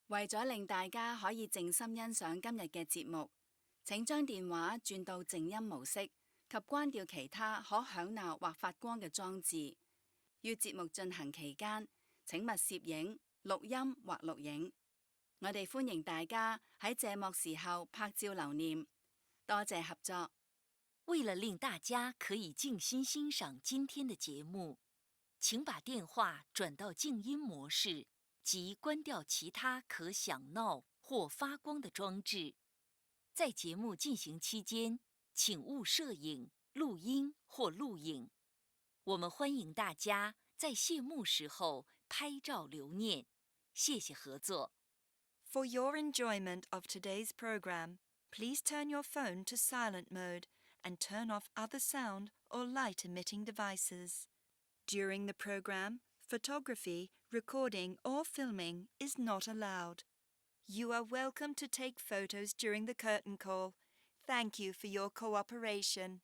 為咗令大家可以靜心欣賞今日嘅節目，請將電話轉到靜音模式及關掉其他可響鬧或發光嘅裝置。於節目進行期間，請勿攝影、錄音或錄影。我哋歡迎大家喺謝幕時候拍照留念。多謝合作。為了令大家可以靜心欣賞今天的節目，請把電話轉到靜音模式及關掉其他可響鬧或發光的裝置。在節目進行期間，請勿攝影、錄音或錄影。我們歡迎大家在謝幕時候拍照留念。謝謝合作。For your enjoyment of today's program, please turn your phone to silent mode and turn off other sound or light-emitting devices. During the program, photography, recording or filming is not allowed. You are welcome to take photos during the curtain call. Thank you for your cooperation.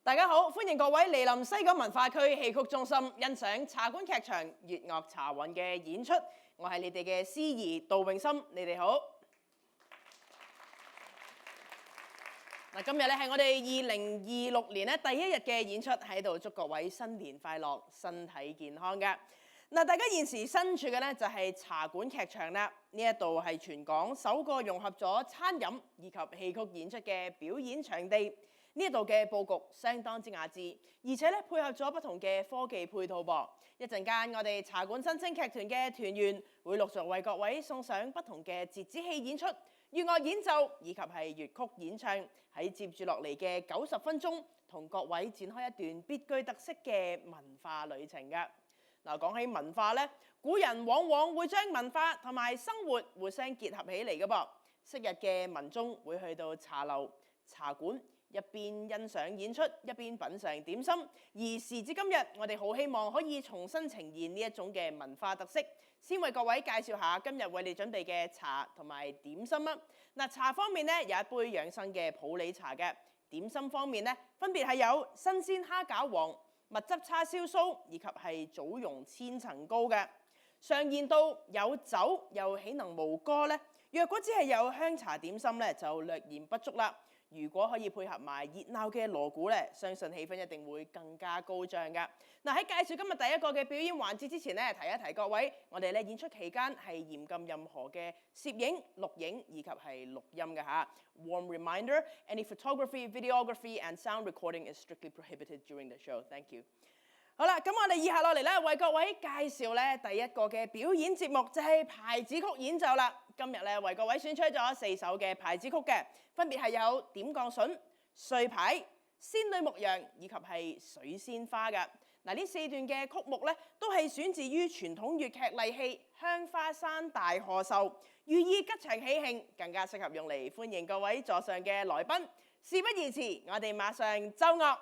大家好，歡迎各位蒞臨西九文化區戲曲中心欣賞茶館劇場《粵樂茶韻》嘅演出。我係你哋嘅司儀杜詠心，你哋好。今日咧係我哋2026年第一日嘅演出，喺度祝各位新年快樂、身體健康嘅。大家現時身處嘅咧就係茶館劇場啦。呢一度係全港首個融合咗餐飲以及戲曲演出嘅表演場地。呢一度嘅佈局相當之雅致，而且咧配合咗不同嘅科技配套噃。一陣間我哋茶館新星劇團嘅團員會陸續為各位送上不同嘅折子戲演出、粵樂演奏以及係粵曲演唱。喺接住落嚟嘅90分鐘，同各位展開一段別具特色嘅文化旅程嘅。講起文化咧，古人往往會將文化同埋生活互相結合起嚟嘅噃。昔日嘅民眾會去到茶樓、茶館，一邊欣賞演出，一邊品嚐點心。而時至今日，我哋好希望可以重新呈現呢一種嘅文化特色。先為各位介紹下今日為你準備嘅茶同埋點心啊！茶方面咧有一杯養生嘅普洱茶嘅。點心方面咧分別係有新鮮蝦餃皇、蜜汁叉燒酥以及係棗蓉千層糕嘅。常言道有酒又豈能無歌呢？若果只係有香茶點心咧，就略嫌不足啦。如果可以配合埋熱鬧嘅鑼鼓咧，相信氣氛一定會更加高漲㗎。喺介紹今日第一個嘅表演環節之前咧，提一提各位，我哋咧演出期間係嚴禁任何嘅攝影、錄影以及係錄音嘅嚇。Warm reminder: any photography, videography and sound recording is strictly prohibited during the show. Thank you. 好啦，咁我哋以下落嚟咧，為各位介紹咧第一個嘅表演節目，就係牌子曲演奏啦。今日咧為各位選取咗4首嘅牌子曲嘅，分別係有點絳筍、碎牌、仙女牧羊以及係水仙花嘅。呢4段嘅曲目咧，都係選自於傳統粵劇麗戲《香花山大賀壽》，寓意吉祥喜慶，更加適合用嚟歡迎各位座上嘅來賓。事不宜遲，我哋馬上奏樂。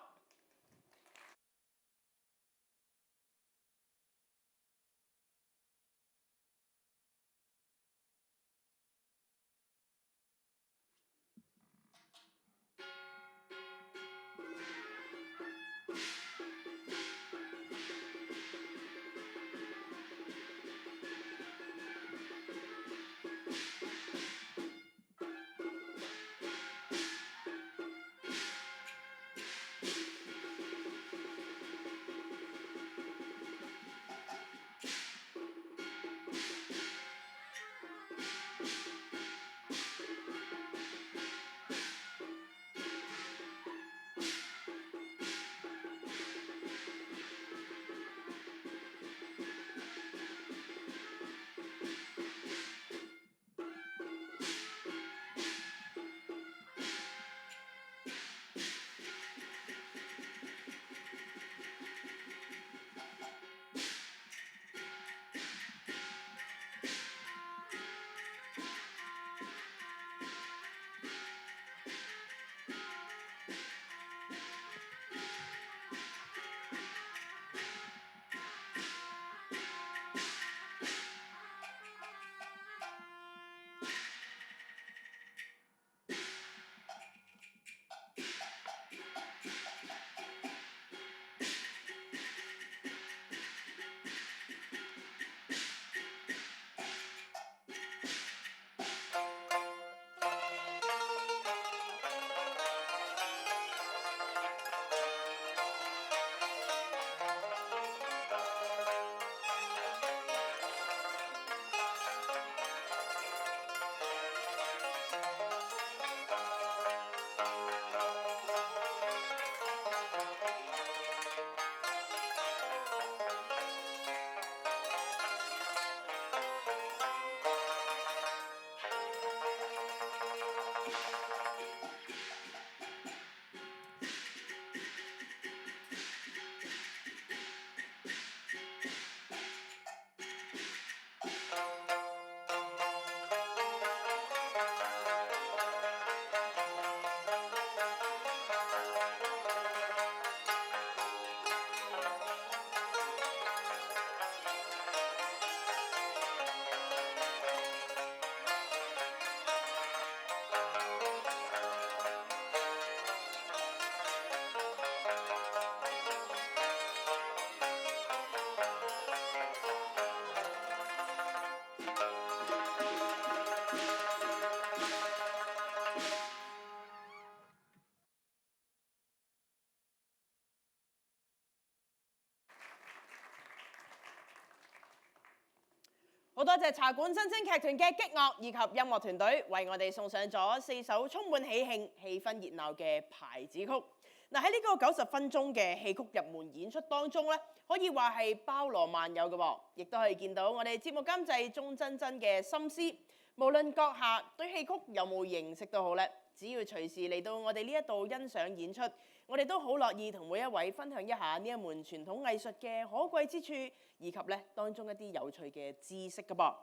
多謝茶館新星劇團嘅擊樂以及音樂團隊為我哋送上咗4首充滿喜慶、氣氛熱鬧嘅牌子曲。嗱，喺呢個90分鐘嘅戲曲入門演出當中咧，可以話係包羅萬有嘅喎，亦都可以見到我哋節目監製鐘珍珍嘅心思。無論閣下對戲曲有冇認識都好咧，只要隨時嚟到我哋呢一度欣賞演出，我哋都好樂意同每一位分享一下呢一門傳統藝術嘅可貴之處，以及咧當中一啲有趣嘅知識㗎噃。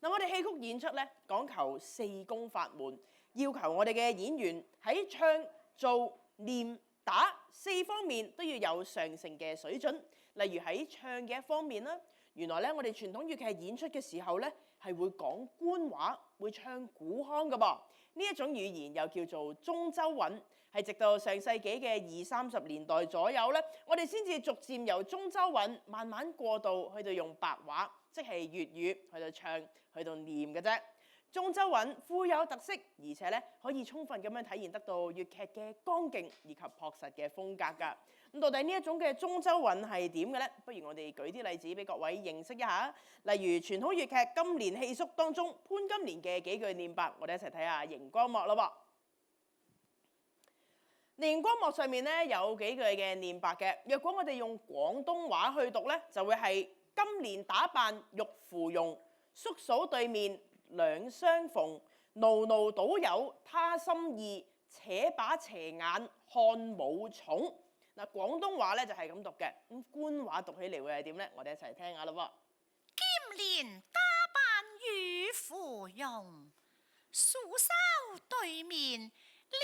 嗱，我哋戲曲演出咧講求4功法門，要求我哋嘅演員喺唱、做、念、打4方面都要有上乘嘅水準。例如喺唱嘅一方面啦，原來咧我哋傳統粵劇演出嘅時候咧係會講官話，會唱古腔㗎噃。呢一種語言又叫做中州韻，係直到上世紀嘅20-30年代左右咧，我哋先至逐漸由中州韻慢慢過渡去到用白話，即係粵語去到唱，去到念嘅啫。中州韻富有特色，而且咧可以充分咁樣體現得到粵劇嘅剛勁以及樸實嘅風格㗎。咁到底呢一種嘅中州韻係點嘅咧？不如我哋舉啲例子俾各位認識一下。例如傳統粵劇《金蓮戲叔》當中潘金蓮嘅幾句念白，我哋一齊睇下熒光幕啦噃。熒光幕上面咧有幾句嘅念白嘅，若果我哋用廣東話去讀咧，就會係金蓮打扮玉芙蓉，叔嫂對面兩相逢，牢牢倒有他心意，且把斜眼看武松。嗱，廣東話咧就係咁讀嘅，咁官話讀起嚟會係點咧？我哋一齊聽下啦喎。金蓮打扮玉芙蓉，叔嫂對面兩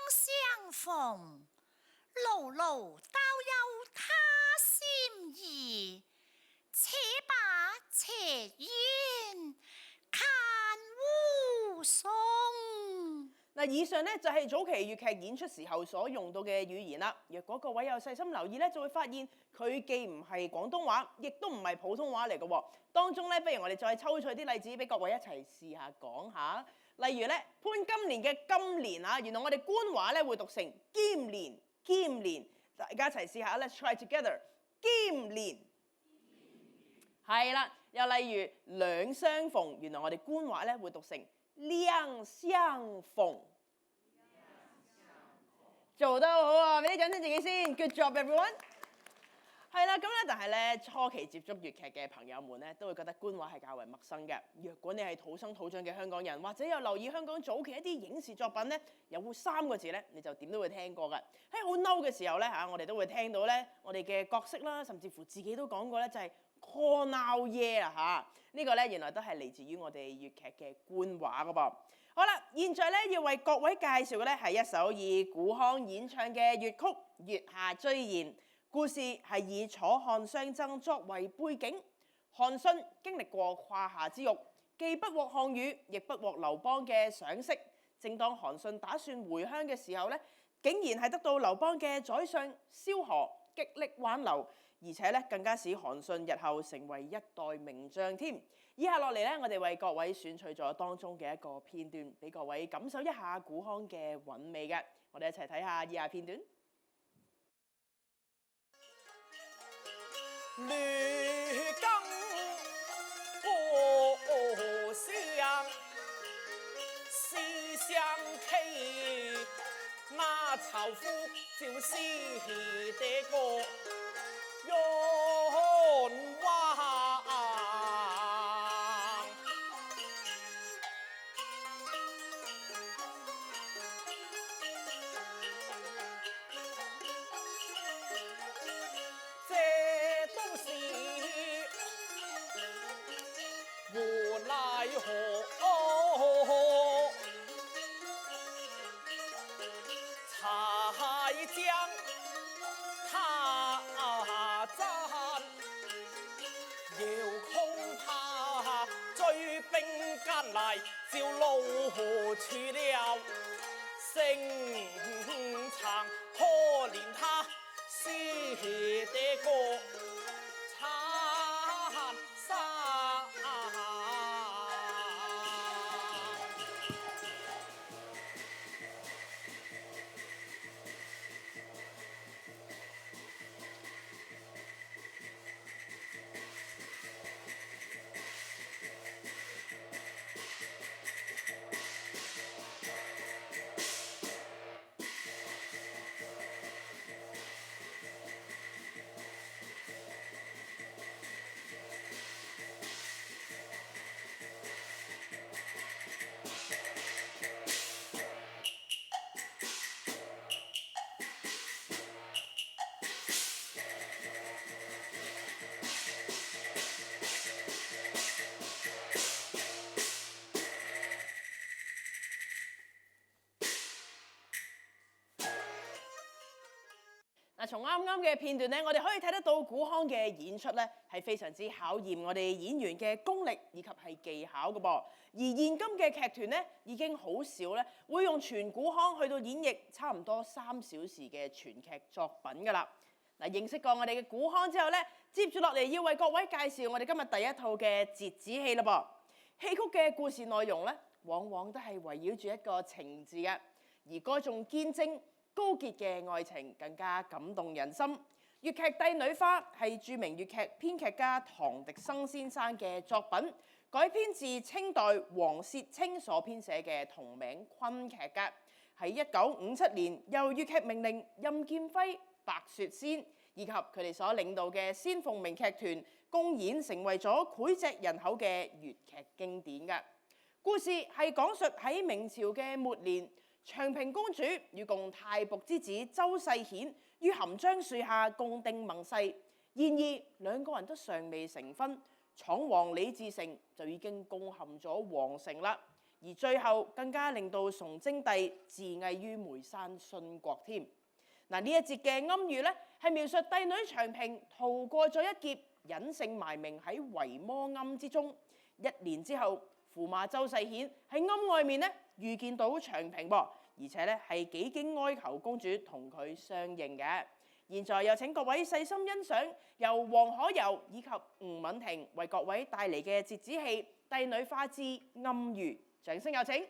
相逢，牢牢都有他心意，且把斜眼看武松。嗱，以上咧就係早期粵劇演出時候所用到嘅語言啦。若果各位有細心留意咧，就會發現佢既唔係廣東話，亦都唔係普通話嚟嘅喎。當中咧，不如我哋再抽取啲例子俾各位一齊試下講下。例如咧，潘金蓮嘅金蓮啊，原來我哋官話咧會讀成兼蓮，兼蓮。大家一齊試下 ，Let's try together， 兼蓮。係啦，又例如兩相逢，原來我哋官話咧會讀成兩相逢。做得好啊！俾啲掌聲自己先 ，Good job everyone。係啦，咁咧，但係咧初期接觸粵劇嘅朋友們咧，都會覺得官話係較為陌生嘅。若果你係土生土長嘅香港人，或者有留意香港早期一啲影視作品咧，有3個字咧，你就點都會聽過嘅。喺好嬲嘅時候咧嚇，我哋都會聽到咧，我哋嘅角色啦，甚至乎自己都講過咧，就係 call now yeah 啊嚇。呢個咧原來都係嚟自於我哋粵劇嘅官話噶噃。好啦，現在咧要為各位介紹嘅咧係一首以古腔演唱嘅粵曲《月下追燕》。故事係以楚漢相爭作為背景，韓信經歷過胯下之辱，既不獲項羽，亦不獲劉邦嘅賞識。正當韓信打算回鄉嘅時候咧，竟然係得到劉邦嘅宰相蕭何極力挽留，而且咧更加使韓信日後成為一代名將添。以下落嚟咧，我哋為各位選取咗當中嘅一個片段，俾各位感受一下古腔嘅韻味嘅。我哋一齊睇下以下片段。綠江故鄉，西廂睇，那樵夫就是的歌，願望。無奈何，才將他斬，又恐怕追兵趕來，就露去了聲唱，可憐他寫的歌。從啱啱嘅片段咧，我哋可以睇得到古腔嘅演出咧係非常之考驗我哋演員嘅功力以及係技巧嘅噃。而現今嘅劇團咧已經好少咧會用全古腔去到演繹差唔多3小時嘅全劇作品㗎啦。嗱，認識過我哋嘅古腔之後咧，接住落嚟要為各位介紹我哋今日第一套嘅折子戲啦噃。戲曲嘅故事內容咧，往往都係圍繞住一個情字嘅，而歌頌堅貞高潔嘅愛情更加感動人心。粵劇《帝女花》係著名粵劇編劇家唐滌生先生嘅作品，改編自清代黃薛清所編寫嘅同名昆劇嘅。喺1957年，由粵劇名伶任劍輝、白雪仙以及佢哋所領導嘅仙鳳鳴劇團公演，成為咗膾炙人口嘅粵劇經典嘅。故事係講述喺明朝嘅末年，長平公主與共太僕之子周世顯於含章樹下共定盟誓，然而兩個人都尚未成婚，闖王李自成就已經攻陷咗皇城啦，而最後更加令到崇禎帝自縊於梅山殉國添。嗱，呢一節嘅暗喻咧，係描述帝女長平逃過咗一劫，隱姓埋名喺維摩庵之中。1年之後，駙馬周世顯喺庵外面咧遇見到長平噃，而且咧係幾經哀求公主同佢相認嘅。現在有請各位細心欣賞由黃可柔以及吳敏婷為各位帶嚟嘅折子戲《帝女花之暗喻》，掌聲有請。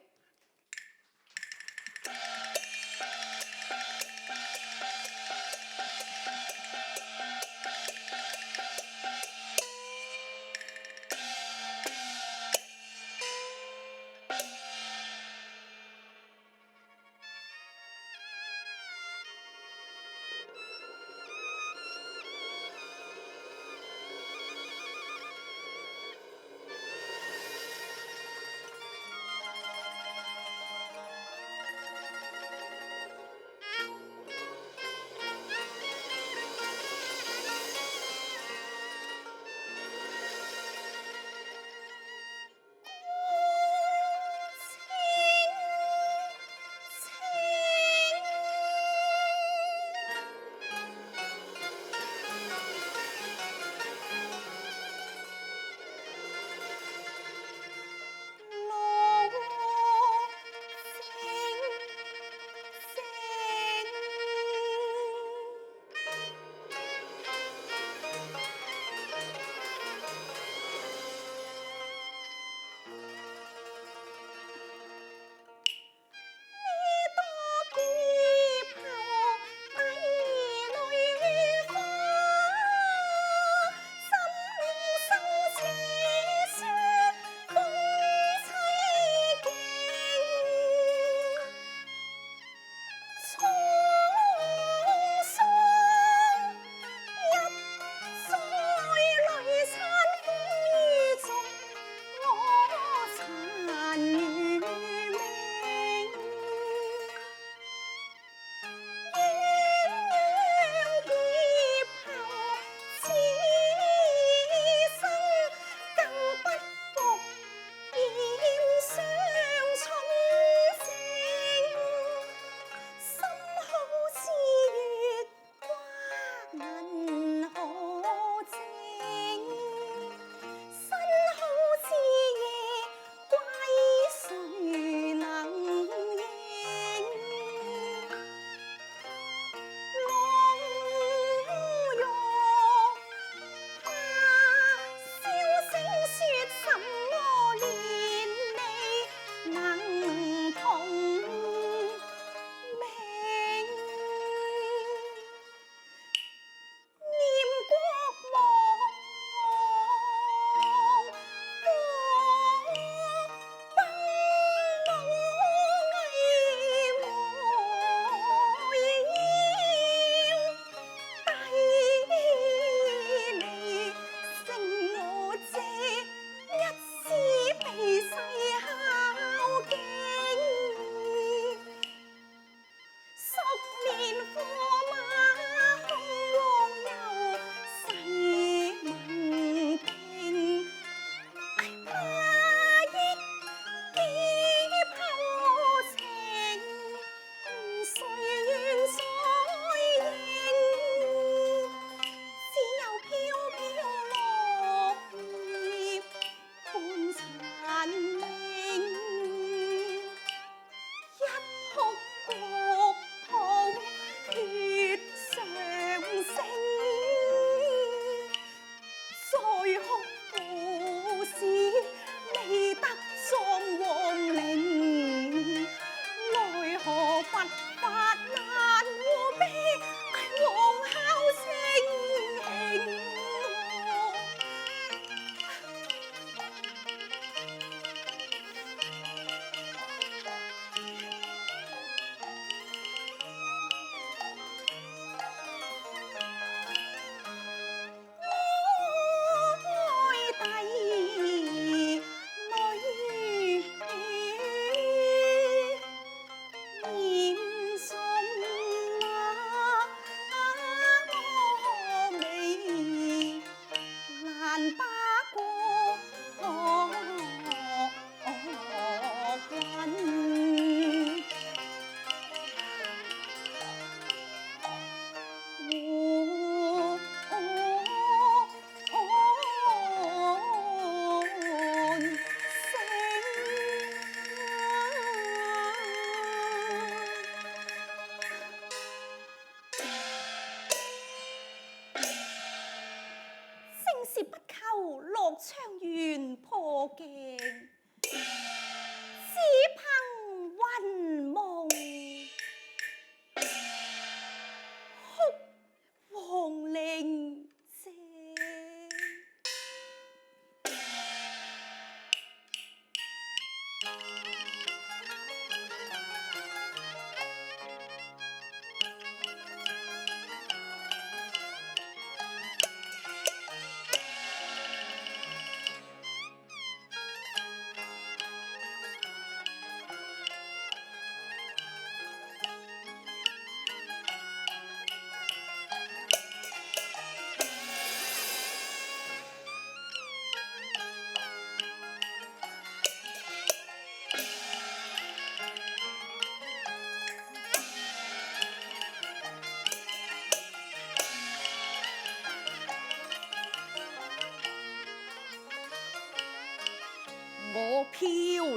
我飄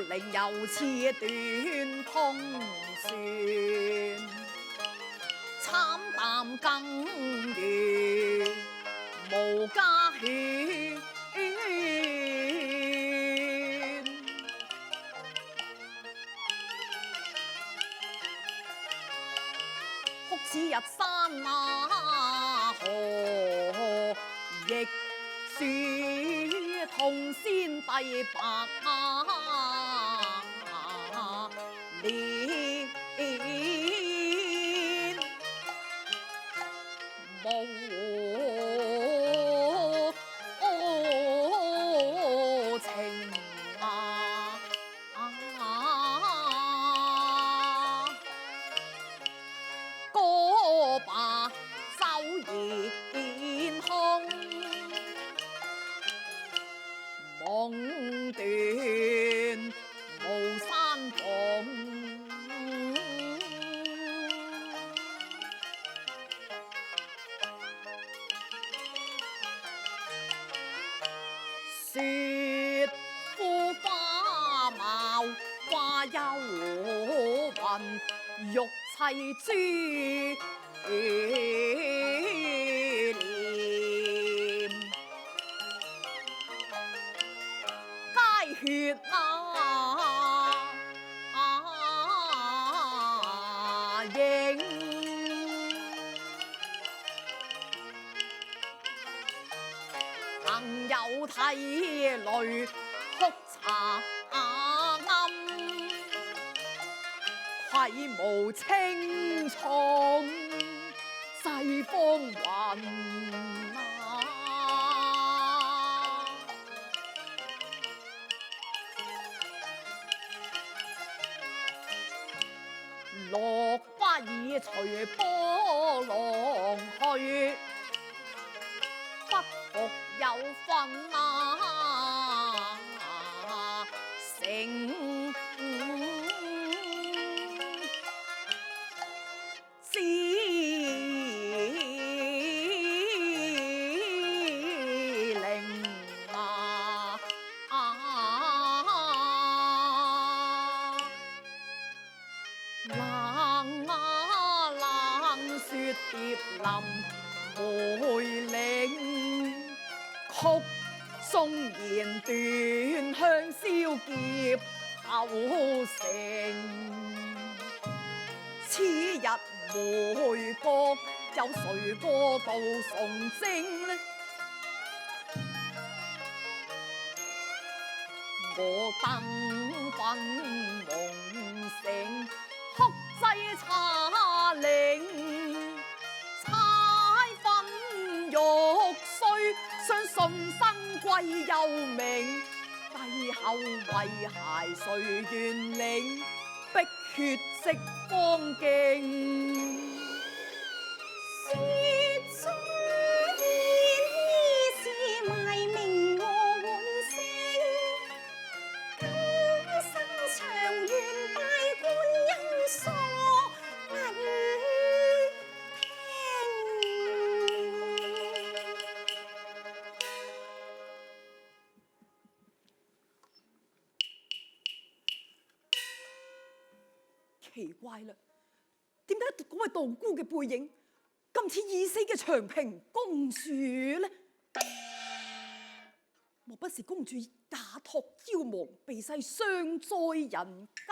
零又似斷篷船，慘淡更如無家犬。哭似日山那河，亦是同先帝白臉，無情歌罷酒言空。夢斷無山蓬，雪枯花茂花幽雲，玉砌珠簾。血影，能有涕淚哭茶暗，愧無青松世風雲。落花已隨波浪去，不復有分成之靈冷雪疊林梅嶺，曲終言斷香消劫後成。此日梅國有誰過度崇正呢？我燈粉蒙城，哭祭茶陵，猜粉玉碎，相信生貴又名。帝後遺骸誰願領？碧血跡光景。奇怪啦，點解嗰位道姑嘅背影咁似已死嘅長平公主呢？莫不是公主假託夭亡，避世傷在人間？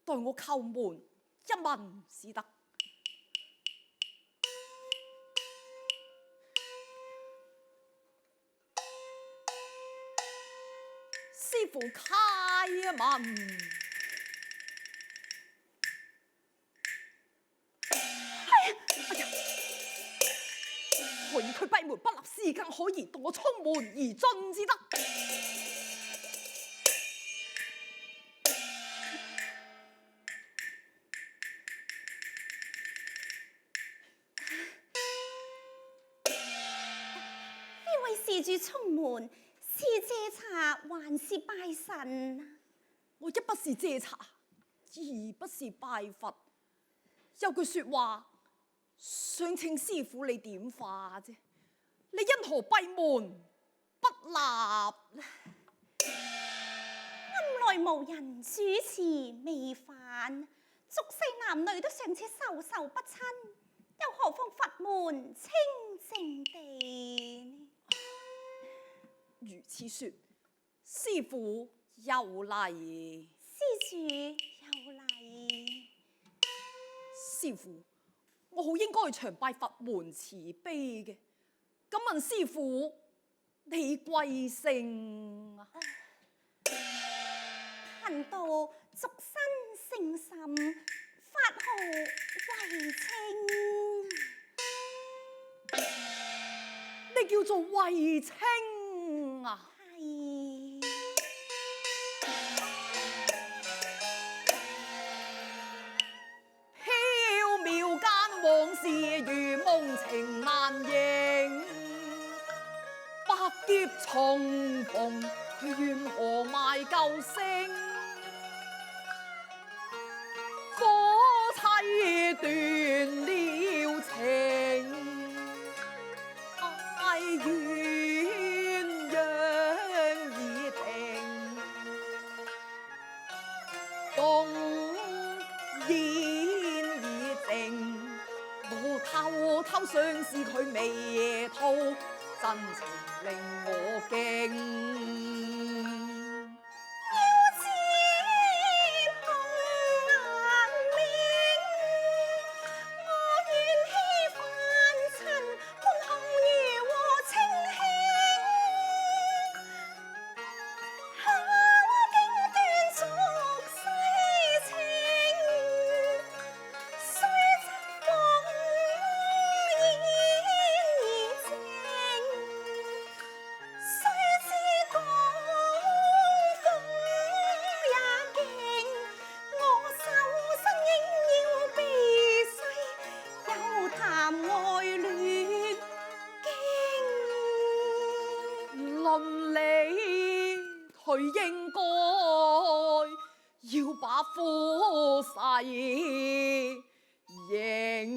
待我叩門一問是得。小師傅開門。何以佢閉門不立，時間可疑，待我衝門而進至得。呢位施主衝門，是借茶還是拜神啊？我一不是借茶，二不是拜佛。有句說話，想請師傅你點化啫？你因何閉門不立？暗來無人主持未飯，俗世男女都尚且授受不親，又何況佛門清淨地？如此說，師傅有禮。施主有禮。師傅，我好應該長拜佛門慈悲嘅。咁問師傅，你貴姓啊？貧道俗身姓岑，法號慧清。你叫做慧清啊？係。縹緲間往事如夢情難認，百劫重逢緣何賣舊聲？夫妻斷了情，愛鴛鴦已定，烽煙已靜。我偷偷相思佢未吐，真情令我驚。佢應該要把夫婿認，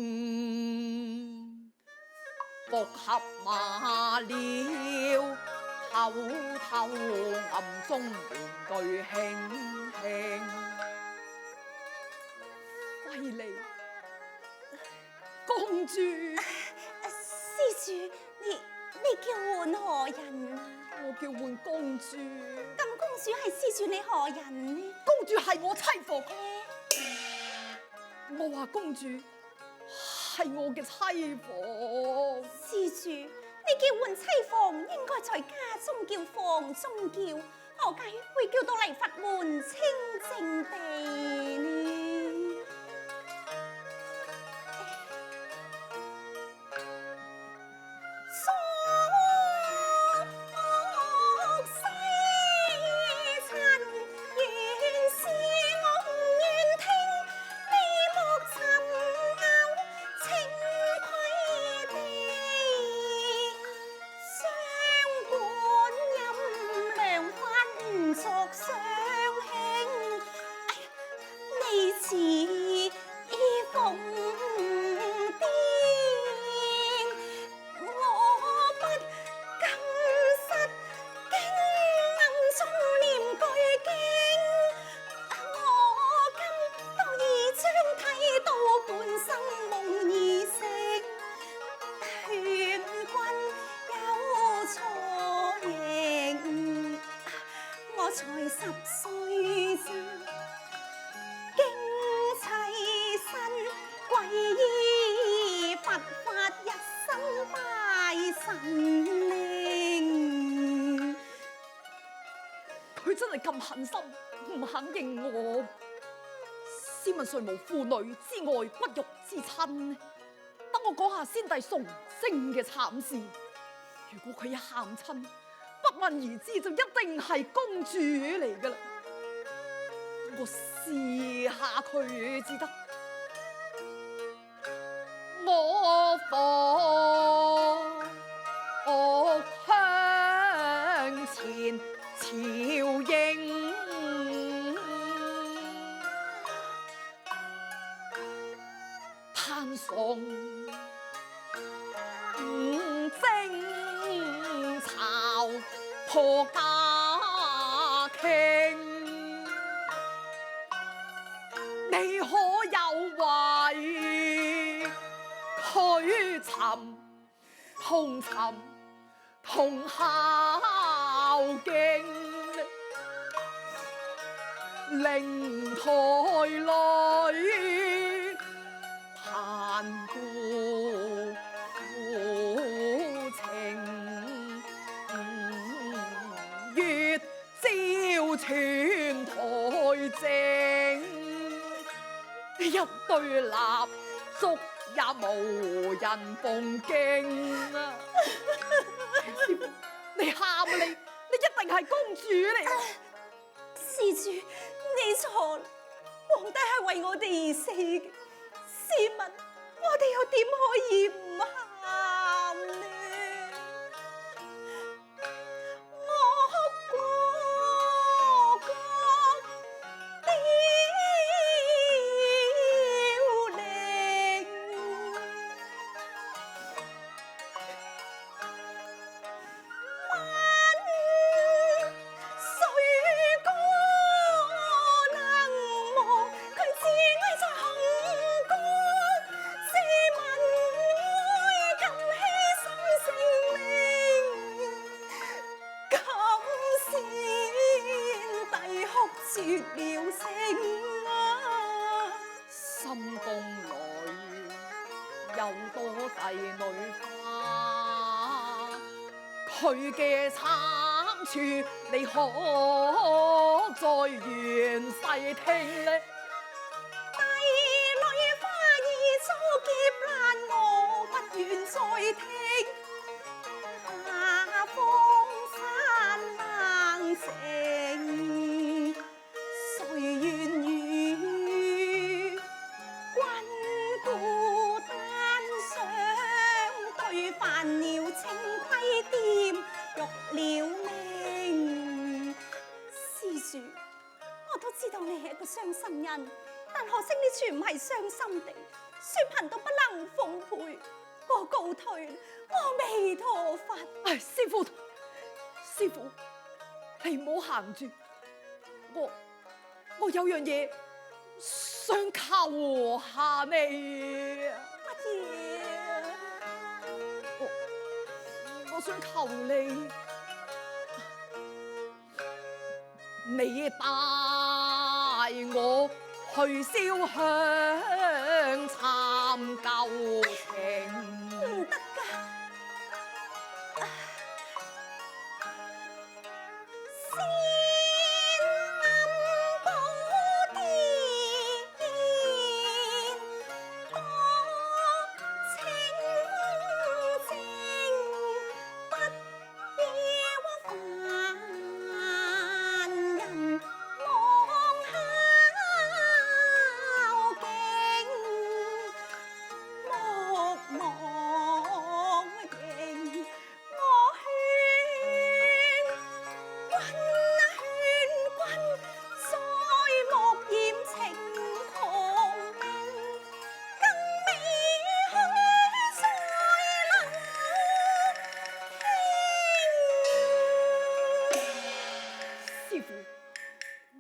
復合馬了，偷偷暗中玩具輕輕。惠利，公主，施主，你叫喚何人啊？我叫喚公主。咁公主係施主你何人呢？公主係我妻婦。我話公主係我嘅妻婦。施主，你叫喚妻房，應該在家中叫，房中叫，何解會叫到嚟佛門清淨地呢？才10歲咋，經棲身皈依佛法，一生拜神靈。佢佢真係咁狠心，唔肯認我。試問誰無父女之愛不育之親呢？等我講下先帝崇禎嘅慘事。如果佢一喊親，不問而知就一定係公主嚟噶啦。我試下佢至得。我復向前朝迎，嘆崇禎巢破家傾，你可有為佢同孝敬，靈台裏盼顧父情，月照全台正，一對蠟燭也無人奉敬啊！師父，你喊啊你一定係公主嚟。施主，你錯啦！皇帝係為我哋而死嘅，試問我哋又點可以唔喊呢？我國國凋零，誰個能忘佢智慧在行國？試問愛敢犧牲性命？今先帝哭絕了聲啊！深宮裏有多帝女花，佢嘅慘處你可在原世聽呢？帝女花已遭劫難，我不願再聽。下荒山冷靜，誰願與君孤單相對？犯了清規玷辱了命。施主，我都知道你係一個傷心人，但可惜呢處唔係傷心地，血貧到不能奉陪。我告退，阿彌陀佛。唉，師父，你唔好行住，我有樣嘢想求下你。乜嘢？我想求你，你帶我去燒香參舊情。唔得㗎！仙林寶殿，多清靜，不要凡人望孝敬。莫忘形，我勸君再莫染情狂命，更未許再留師父，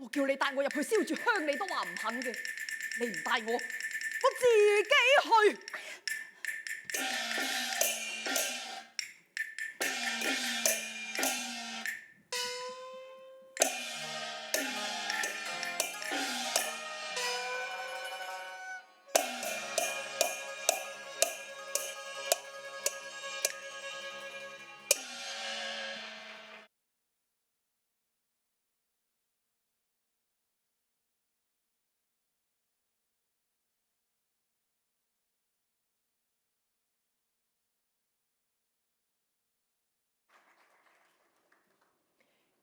我叫你帶我入去燒住香，你都話唔肯嘅。你唔帶我自己去。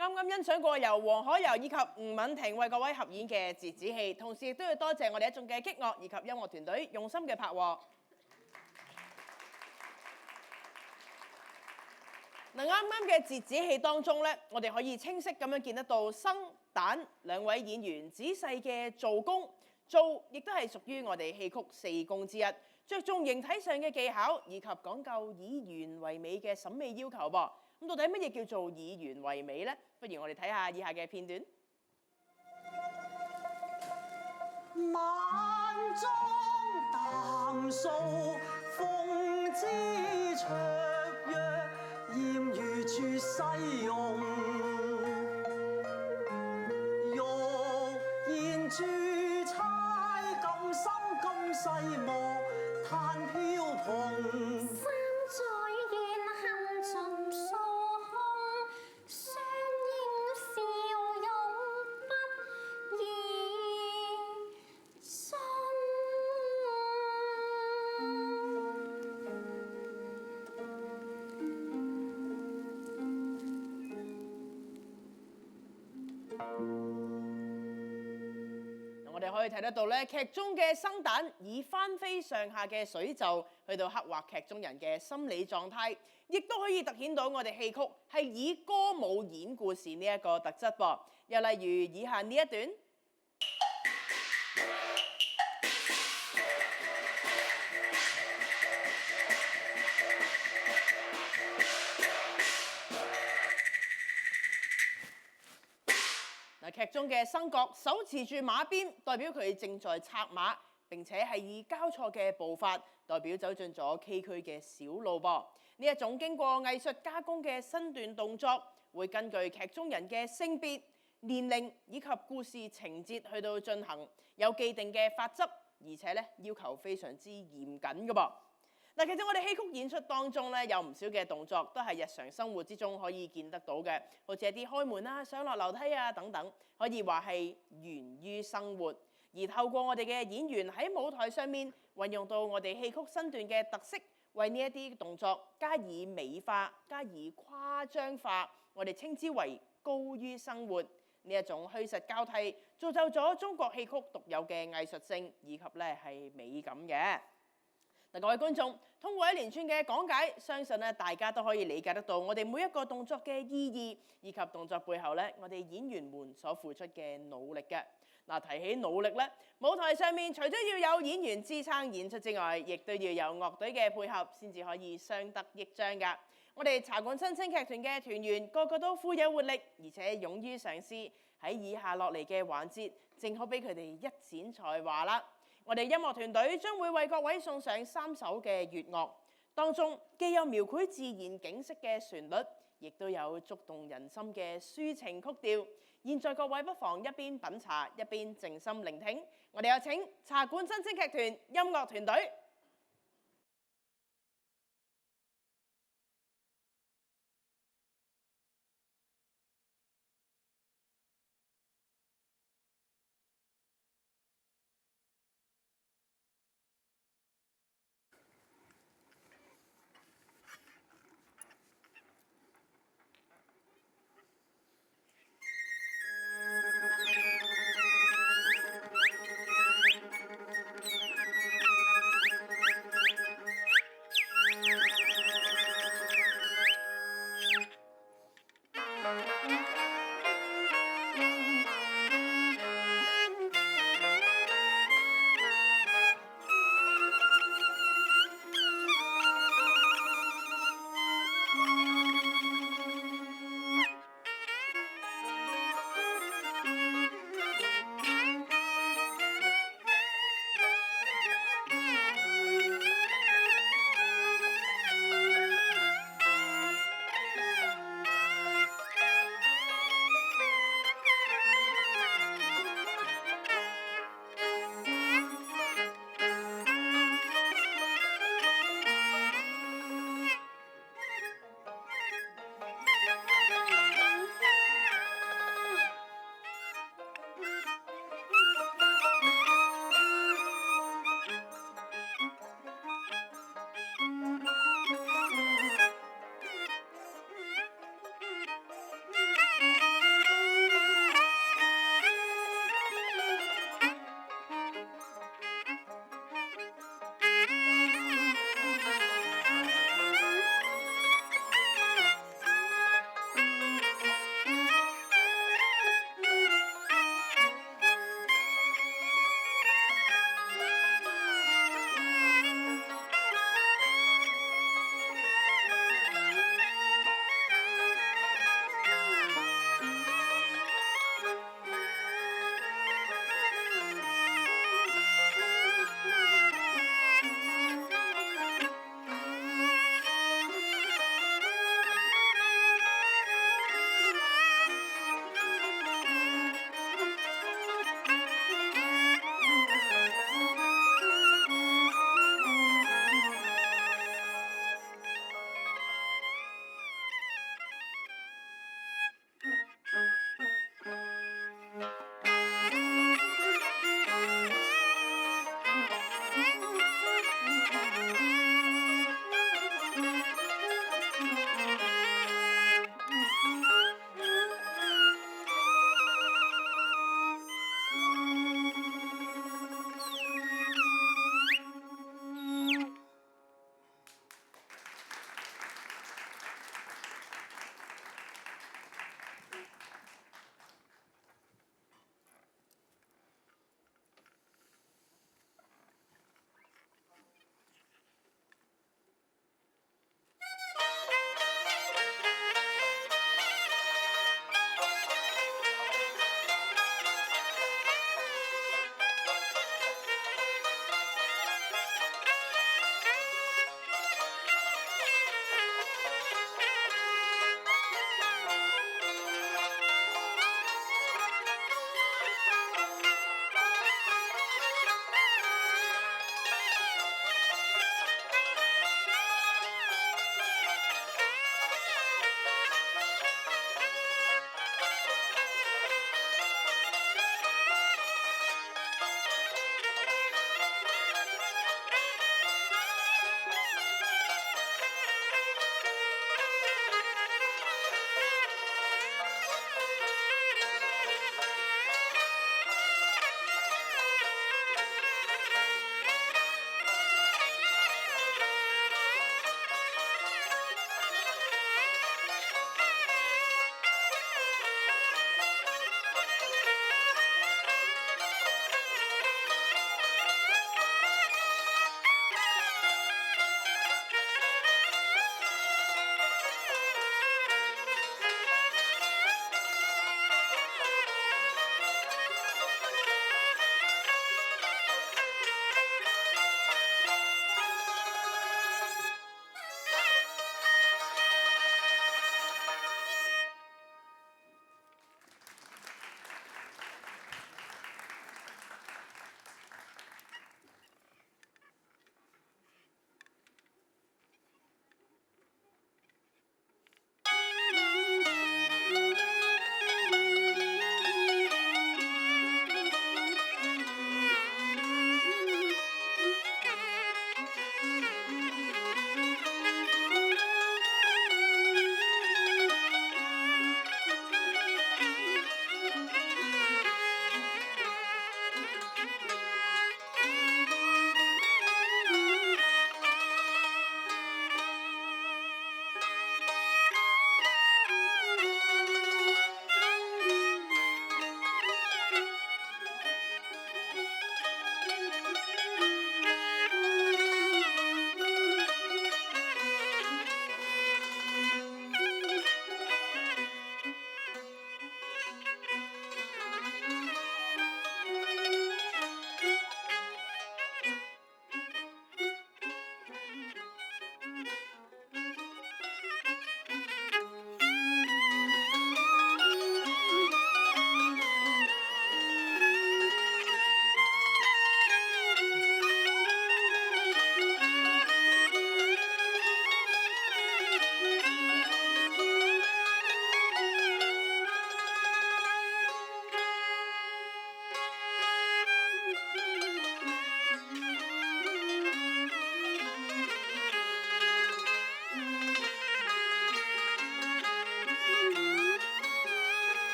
啱啱欣賞過由黃海柔以及吳敏婷為各位合演嘅折子戲，同時亦都要多謝我哋一眾嘅擊樂以及音樂團隊用心嘅拍和。嗱，啱啱嘅折子戲當中咧，我哋可以清晰咁樣見得到生旦兩位演員仔細嘅做工，做亦都係屬於我哋戲曲四功之一，着重形體上嘅技巧以及講究以圓為美嘅審美要求噃。咁到底乜嘢叫做以圓為美呢？不如我哋睇下以下嘅片段。晚妝淡素，鳳姿綽約，豔如處西用。欲言珠釵，咁深咁細幕，嘆飄蓬。我哋可以睇得到咧，劇中嘅生旦以翻飛上下嘅水袖去到刻畫劇中人嘅心理狀態，亦都可以突顯到我哋戲曲係以歌舞演故事呢一個特質噃。又例如以下呢一段。劇中嘅生角手持住馬鞭，代表佢正在策馬，並且係以交錯嘅步伐，代表走進咗崎嶇嘅小路噃。呢一種經過藝術加工嘅身段動作，會根據劇中人嘅性別、年齡以及故事情節去到進行，有既定嘅法則，而且咧要求非常之嚴謹嘅噃。嗱，其實我哋戲曲演出當中咧，有唔少嘅動作都係日常生活之中可以見得到嘅，好似一啲開門啊、上落樓梯啊等等，可以話係源於生活。而透過我哋嘅演員喺舞台上面運用到我哋戲曲身段嘅特色，為呢一啲動作加以美化、加以誇張化，我哋稱之為高於生活。呢一種虛實交替，造就咗中國戲曲獨有嘅藝術性以及咧係美感嘅。各位觀眾，通過一連串嘅講解，相信咧大家都可以理解得到我哋每一個動作嘅意義，以及動作背後咧我哋演員們所付出嘅努力嘅。嗱，提起努力咧，舞台上面除咗要有演員支撐演出之外，亦都要有樂隊嘅配合，先至可以相得益彰㗎。我哋茶館新青劇團嘅團員個個都富有活力，而且勇於嘗試。喺以下落嚟嘅環節，正好俾佢哋一展才華啦。我哋音樂團隊將會為各位送上3首嘅粵樂，當中既有描繪自然景色嘅旋律，亦都有觸動人心嘅抒情曲調。現在各位不妨一邊品茶，一邊靜心聆聽。我哋有請茶館新青劇團音樂團隊。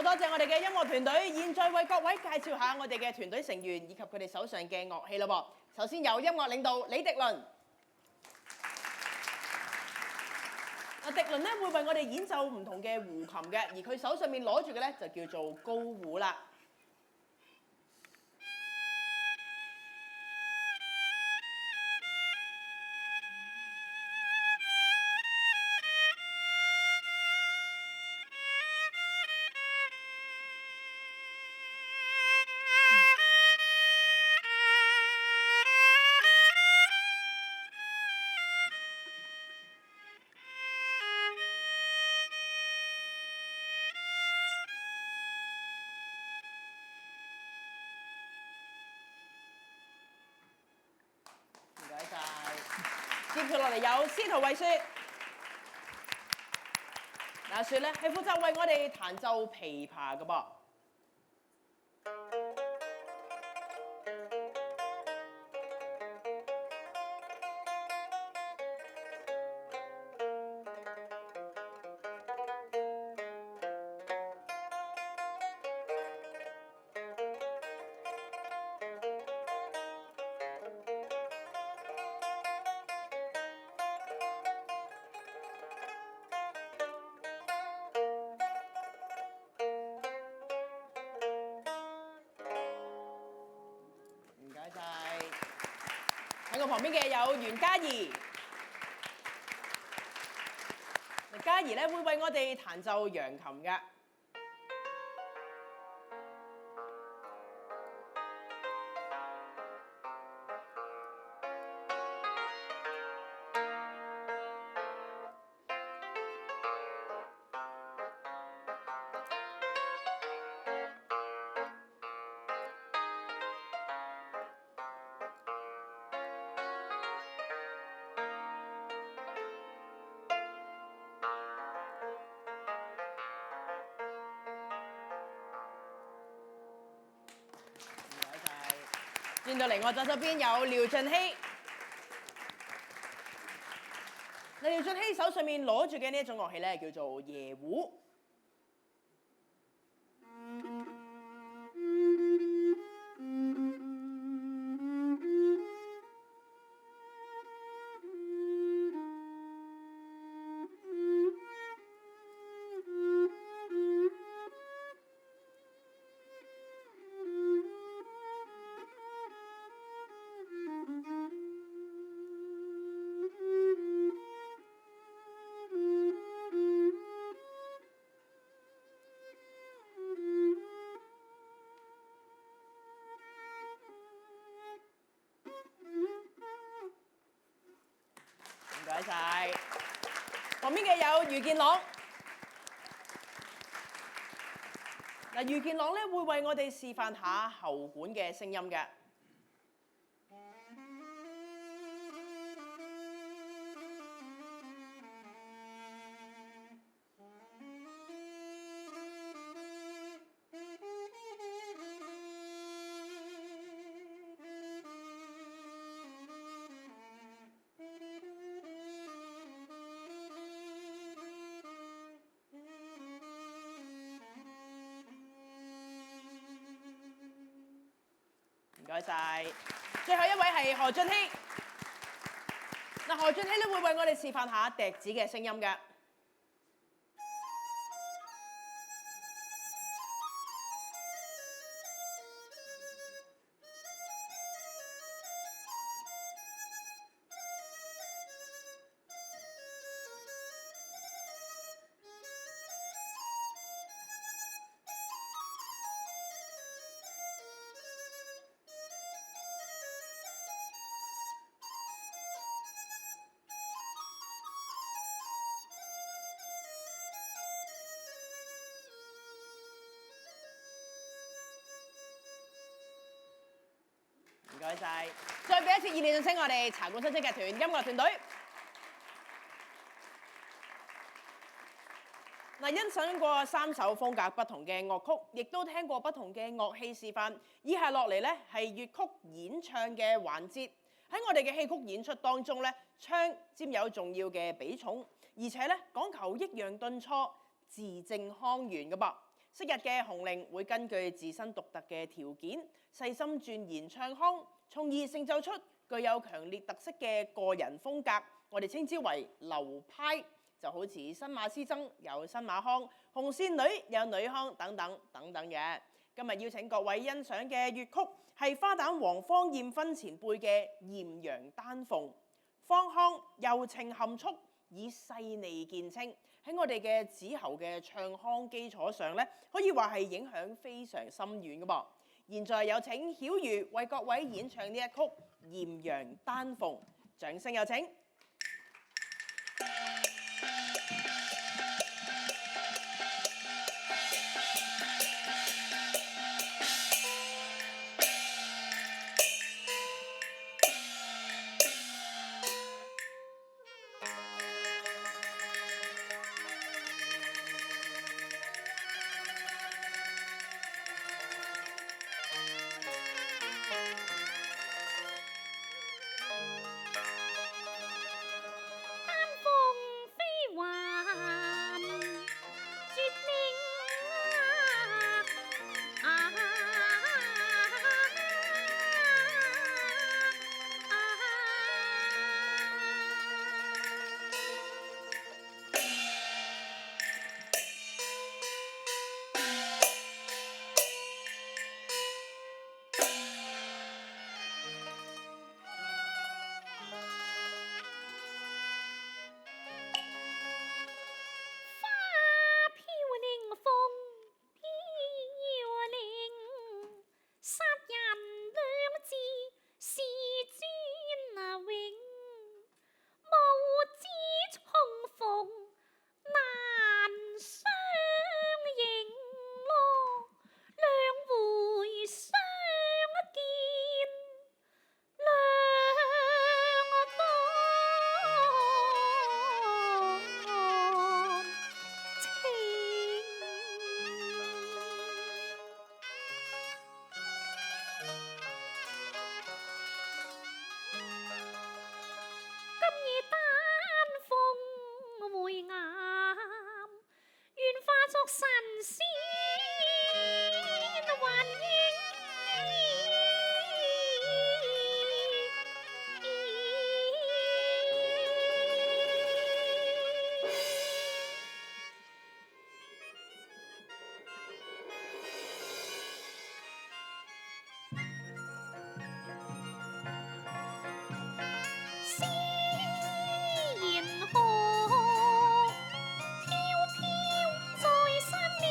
多謝我哋嘅音樂團隊，現在為各位介紹下我哋嘅團隊成員以及佢哋手上嘅樂器咯噃。首先有音樂領導李迪倫。迪倫咧會為我哋演奏唔同嘅胡琴嘅，而佢手上面攞住嘅咧就叫做高胡啦。接住落嚟有司徒慧雪，嗱雪咧係負責為我哋彈奏琵琶嘅噃。喺我旁邊嘅有袁嘉怡，嘉怡咧會為我哋彈奏揚琴嘅。轉到嚟我左手邊有廖俊熙，廖俊熙手上面攞住嘅呢一種樂器咧叫做椰胡。唔該晒，旁邊嘅有余健朗。嗱，余健朗咧會為我哋示範下喉管嘅聲音嘅。唔該晒，最後一位係何俊熙。嗱，何俊熙咧會為我哋示範下笛子嘅聲音嘅。唔該晒，再俾一次熱烈掌聲，我哋茶館新聲劇團音樂團隊。嗱，欣賞過3首風格不同嘅樂曲，亦都聽過不同嘅樂器示範。以下落嚟咧係粵曲演唱嘅環節。喺我哋嘅戲曲演出當中咧，唱佔有重要嘅比重，而且咧講求抑揚頓挫、字正腔圓嘅噃。昔日嘅紅伶會根據自身獨特嘅條件，細心鑽研唱腔，從而成就出具有強烈特色嘅個人風格。我哋稱之為流派，就好似新馬師曾有新馬腔，紅線女有女腔等等嘅。今日邀請各位欣賞嘅粵曲係花旦王方艷芬前輩嘅《艷陽丹鳳》，方腔柔情含蓄，以細膩見稱。喺我哋嘅子喉嘅唱腔基礎上咧，可以話係影響非常深遠嘅噃。現在有請曉茹為各位演唱呢一曲《艷陽丹鳳》，掌聲有請。仙河飄飄在山嶺。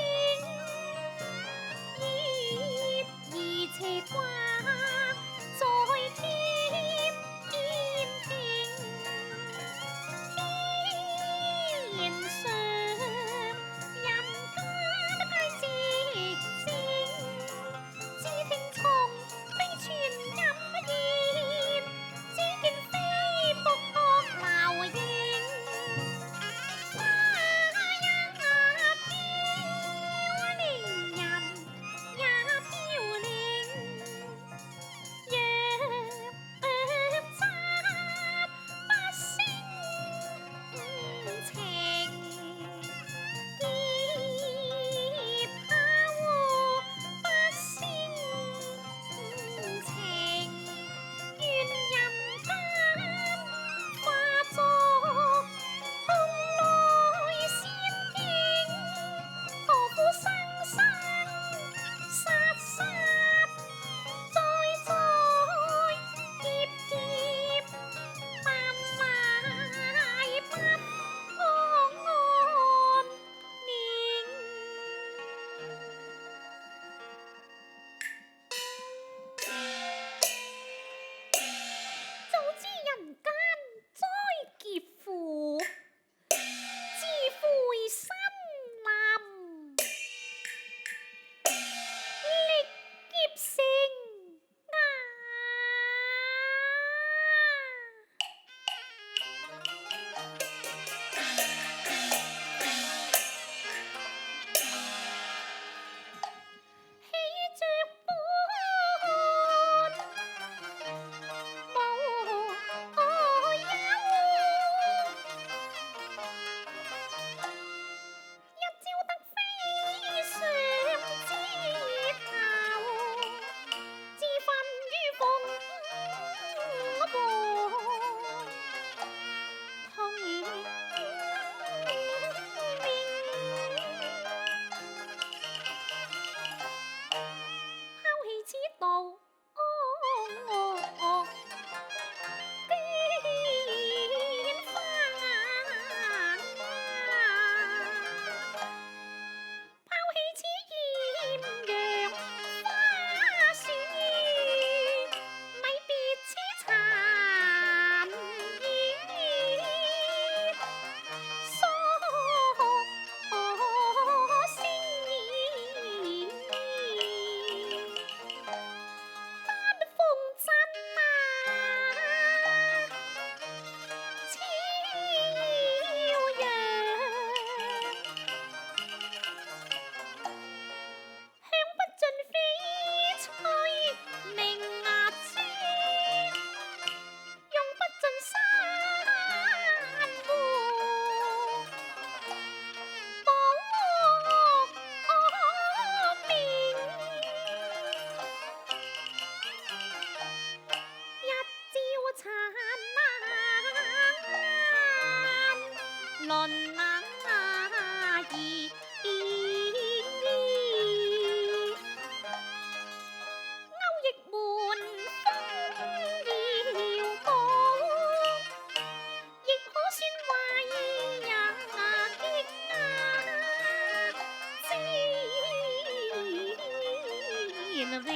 榮。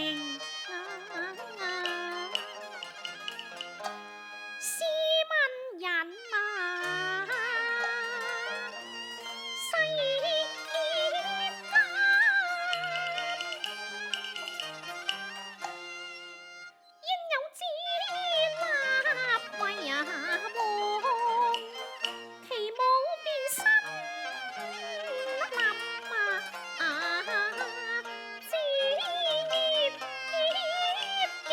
試問人啊，世間應有知立為王，其母便身立枝葉徑，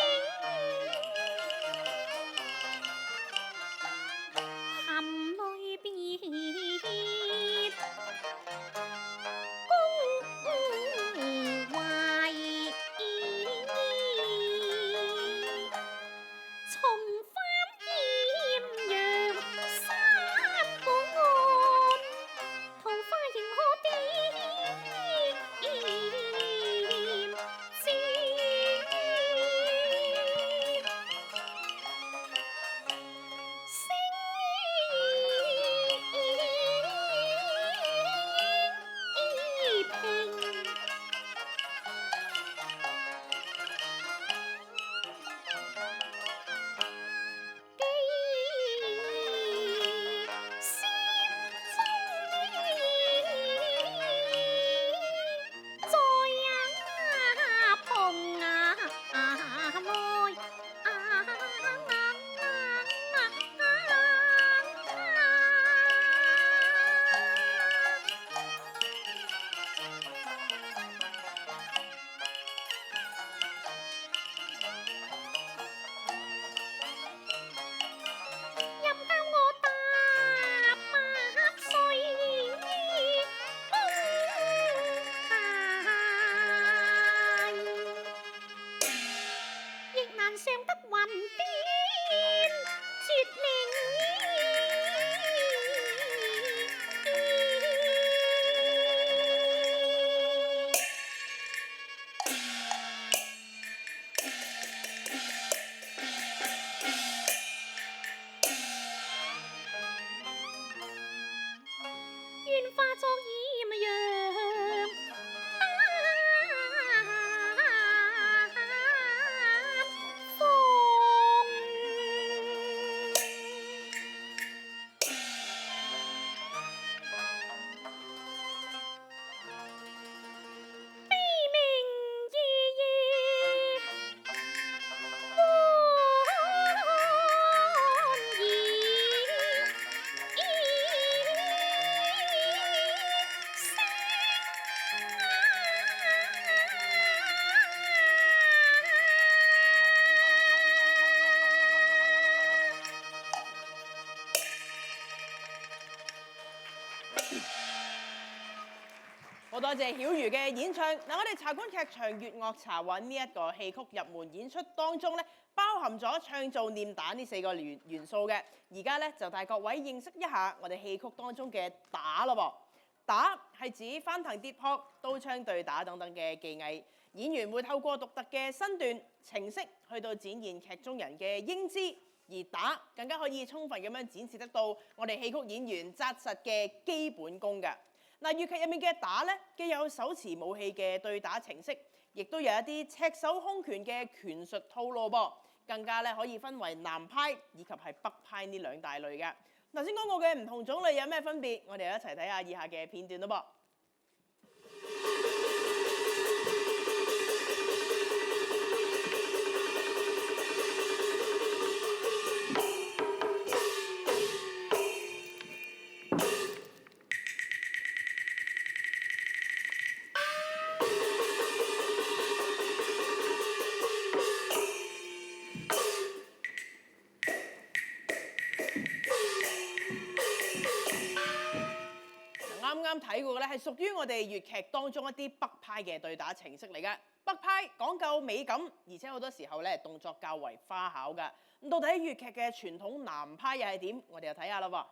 含淚別公懷。重返豔陽山岸，桃花仍可點聲平。上得雲邊絕願化作豔陽好多謝曉瑜嘅演唱。嗱，我哋茶館劇場粵樂茶韻呢一個戲曲入門演出當中咧，包含咗唱做念打呢4個元素嘅。而家咧就帶各位認識一下我哋戲曲當中嘅打咯噃。打係指翻騰跌撲、刀槍對打等等嘅技藝，演員會透過獨特嘅身段、程式去到展現劇中人嘅英姿，而打更加可以充分咁樣展示得到我哋戲曲演員紮實嘅基本功嘅。嗱，粵劇入面嘅打咧，既有手持武器嘅對打程式，亦都有一啲赤手空拳嘅拳術套路噃，更加咧可以分為南派以及係北派呢2大類嘅。頭先講過嘅唔同種類有咩分別？我哋一齊睇下以下嘅片段咯噃。啱睇過嘅咧係屬於我哋粵劇當中一啲北派嘅對打程式嚟嘅。北派講究美感，而且好多時候咧動作較為花巧嘅。咁到底粵劇嘅傳統南派又係點？我哋又睇下啦喎。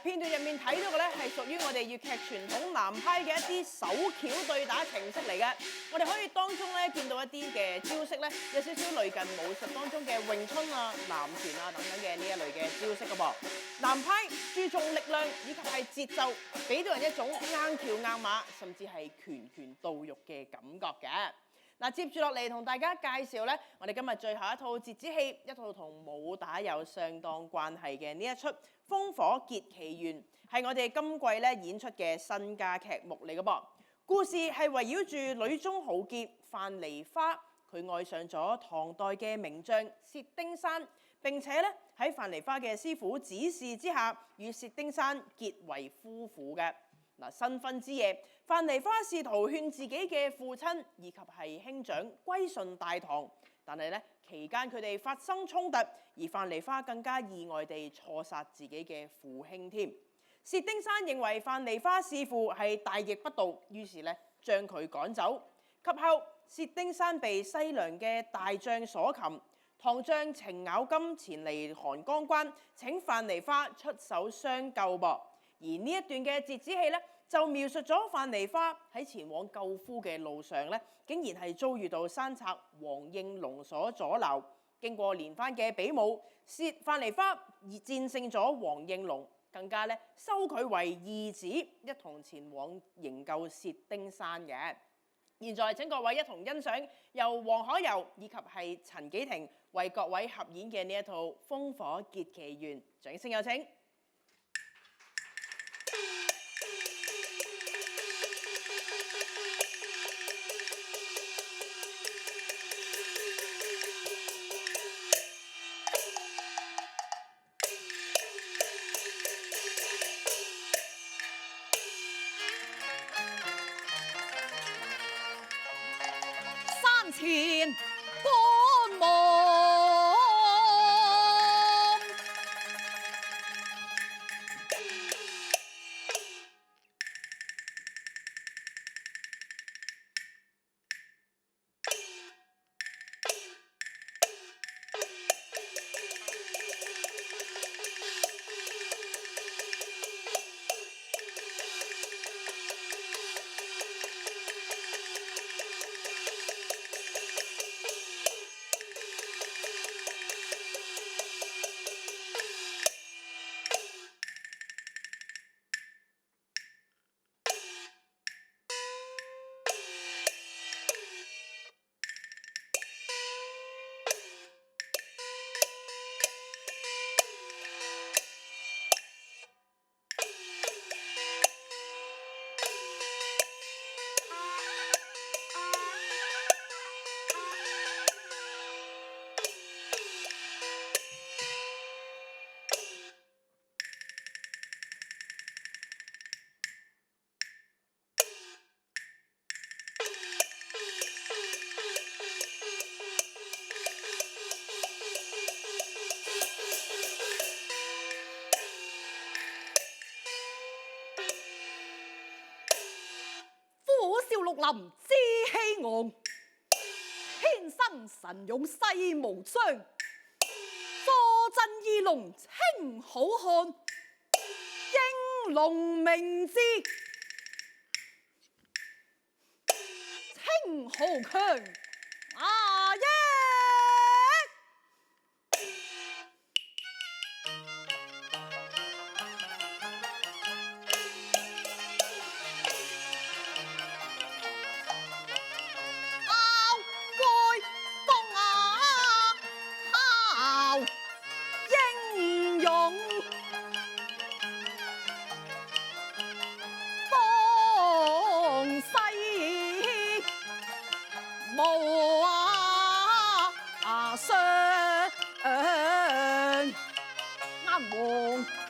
片段入面睇到嘅咧係屬於我哋粵劇傳統南派嘅一啲手橋對打程式嚟嘅。我哋可以當中咧見到一啲嘅招式咧，有少少類近武術當中嘅詠春啊、南拳啊等等嘅呢一類嘅招式嘅噃。南派注重力量以及係節奏，俾到人一種硬橋硬馬，甚至係拳拳到肉嘅感覺嘅。嗱，接住落嚟同大家介紹咧，我哋今日最後一套折子戲，一套同武打有相當關係嘅呢一出《烽火結奇緣》，係我哋今季咧演出嘅新加劇目嚟嘅噃。故事係圍繞住女中豪傑范梨花，佢愛上咗唐代嘅名將薛丁山，並且咧喺范梨花嘅師傅指示之下，與薛丁山結為夫婦嘅。嗱，新婚之夜，范梨花試圖勸自己嘅父親以及係兄長歸順大唐，但係咧期間佢哋發生衝突，而范梨花更加意外地錯殺自己嘅父兄添。薛丁山認為范梨花弒父係大逆不道，於是咧將佢趕走。及後薛丁山被西涼嘅大將所擒，唐將程咬金前嚟函江關請范梨花出手相救噃。而呢一段嘅折子戲咧，就描述咗范梨花喺前往救夫嘅路上咧，竟然係遭遇到山賊黃應龍所阻撓。經過連番嘅比武，范梨花而戰勝咗黃應龍，更加咧收佢為義子，一同前往營救薛丁山嘅。現在請各位一同欣賞由黃可柔以及係陳紀婷為各位合演嘅呢一套《烽火結奇緣》，掌聲有請。山前觀望，綠林志氣昂，天生神勇世無雙。坐鎮義龍清好漢，英龍名字清豪強。耶！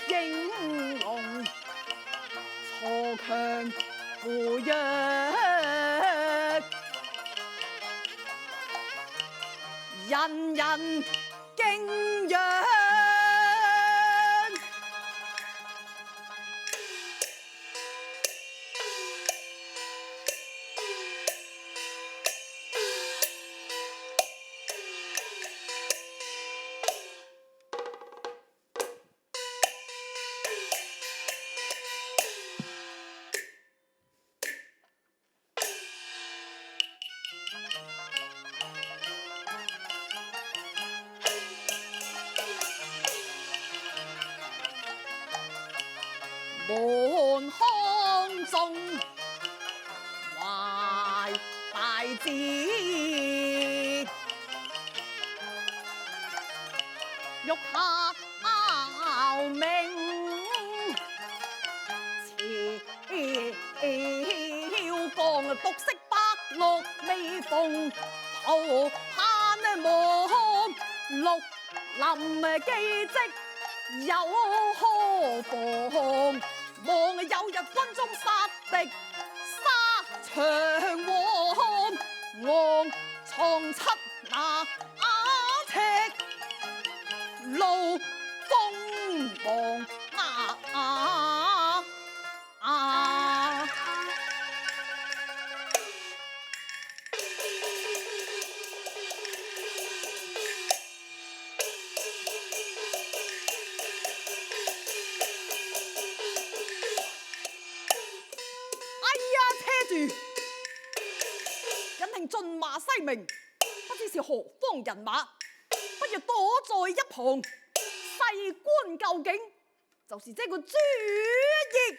英龍鋤強扶弱，人人敬仰。滿腔中懷大志，欲效命，超江獨色百陸未逢，徒盼望綠林記跡。有何妨？望有日軍中殺敵沙場王，昂藏七那尺路鋒芒駿馬西明，不知是何方人馬，不如躲在一旁細觀究竟，就是這個主意。